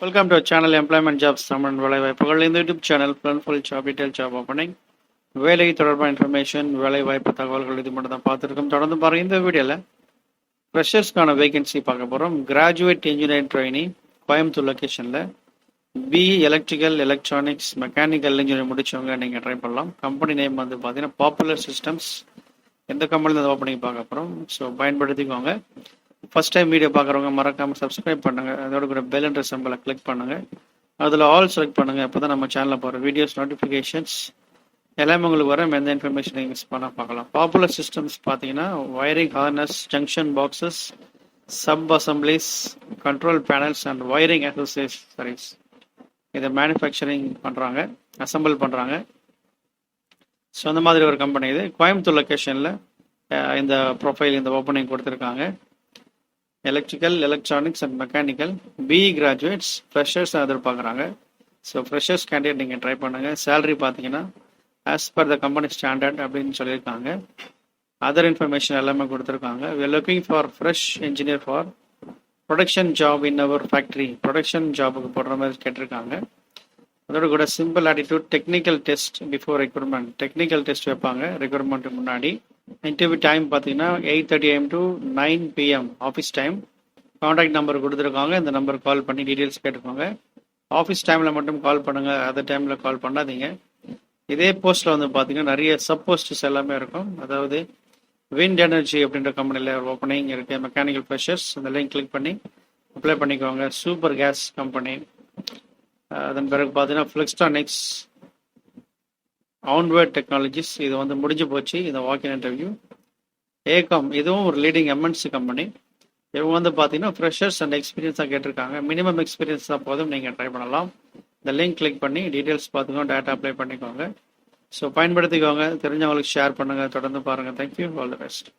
Welcome to channel employment jobs Tamil வேலைவாய்ப்புகள். இந்த YouTube channel full job detail job opening வேலை தொடர்பான இன்ஃபர்மேஷன் வேலைவாய்ப்பு தகவல்கள் இது மட்டும் தான் பார்த்துருக்கோம். தொடர்ந்து பாருங்கள். இந்த வீடியோவில் ஃப்ரெஷர்ஸ்க்கான வேகன்சி பார்க்க போகிறோம். கிராஜுவேட் இன்ஜினியரிங் ட்ரைனிங் கோயம்புத்தூர் லொக்கேஷனில் BE electrical electronics mechanical engineering முடிச்சவங்க நீங்கள் ட்ரை பண்ணலாம். கம்பெனி நேம் வந்து பார்த்தீங்கன்னா பாப்புலர் சிஸ்டம்ஸ். எந்த கம்பெனியில் ஓப்பனிங் பார்க்க போகிறோம். ஸோ பயன்படுத்திக்கோங்க. ஃபர்ஸ்ட் டைம் வீடியோ பார்க்குறவங்க மறக்காமல் சப்ஸ்கிரைப் பண்ணுங்கள். அதோட கூட பெல் என்ற சிம்பலை கிளிக் பண்ணுங்கள். அதில் ஆல் செலக்ட் பண்ணுங்கள். அப்போ தான் நம்ம சேனலில் போகிற வீடியோஸ் நோட்டிஃபிகேஷன்ஸ் எல்லாமே உங்களுக்கு வர எந்த இன்ஃபர்மேஷன் நீங்கள் மிஸ் பண்ணால் பார்க்கலாம். பாப்புலர் சிஸ்டம்ஸ் பார்த்தீங்கன்னா wiring harness, junction boxes, sub assemblies, control panels and wiring accessories இதை மேனுஃபேக்சரிங் பண்ணுறாங்க, அசம்பிள் பண்ணுறாங்க. ஸோ அந்த மாதிரி ஒரு கம்பெனி இது. கோயம்புத்தூர் லொக்கேஷனில் இந்த ப்ரொஃபைல் இந்த ஓப்பனிங் கொடுத்துருக்காங்க. Electrical electronics and mechanical BE graduates freshers எதிர்பார்க்குறாங்க. ஸோ ஃப்ரெஷர்ஸ் கேண்டிடேட் நீங்கள் ட்ரை பண்ணுங்கள். சேலரி பார்த்தீங்கன்னா as per the company standard அப்படின்னு சொல்லியிருக்காங்க. அதர் இன்ஃபர்மேஷன் எல்லாமே கொடுத்துருக்காங்க. We are looking for fresh engineer for production job in our factory. Production ஜாபுக்கு போடுற மாதிரி கேட்டிருக்காங்க. அதோட கூட simple attitude, technical test before recruitment. Technical test வைப்பாங்க ரெக்ரூட்மெண்ட்டுக்கு முன்னாடி. இன்டர்வியூ டைம் பார்த்தீங்கன்னா 8:30 AM to 9 PM office time. Contact number கொடுத்துருக்காங்க. இந்த நம்பர் கால் பண்ணி டீட்டெயில்ஸ் கேட்டுக்கோங்க. ஆஃபீஸ் டைமில் மட்டும் கால் பண்ணுங்கள், அதர் டைமில் கால் பண்ணாதீங்க. இதே போஸ்ட்டில் வந்து பார்த்தீங்கன்னா நிறைய சப் போஸ்ட்ஸ் எல்லாமே இருக்கும். அதாவது விண்ட் எனர்ஜி அப்படின்ற கம்பெனியில் ஓப்பனிங் இருக்குது. மெக்கானிக்கல் ஃப்ரெஷர்ஸ் இந்த லிங்க் கிளிக் பண்ணி அப்ளை பண்ணிக்கோங்க. Super Gas company. அதன் பிறகு பார்த்தீங்கன்னா ஃப்ளெக்ஸ்டானிக்ஸ், ஆன்வேர்ட் டெக்னாலஜிஸ் இது வந்து முடிஞ்சு போச்சு இந்த வாக்கின் இன்டர்வியூ. ஏகம் இதுவும் ஒரு லீடிங் எம்என்சி கம்பெனி. இவங்க வந்து பார்த்தீங்கன்னா ஃப்ரெஷர்ஸ் அண்ட் எக்ஸ்பீரியன்ஸாக கேட்டிருக்காங்க. மினிமம் எக்ஸ்பீரியன்ஸ் தான் போதும், நீங்கள் ட்ரை பண்ணலாம். இந்த லிங்க் கிளிக் பண்ணி டீட்டெயில்ஸ் பார்த்துக்கோங்க, டேட்டா அப்ளை பண்ணிக்கோங்க. ஸோ பயன்படுத்திக்கோங்க. தெரிஞ்சவங்களுக்கு ஷேர் பண்ணுங்கள். தொடர்ந்து பாருங்கள். தேங்க்யூ. All the best.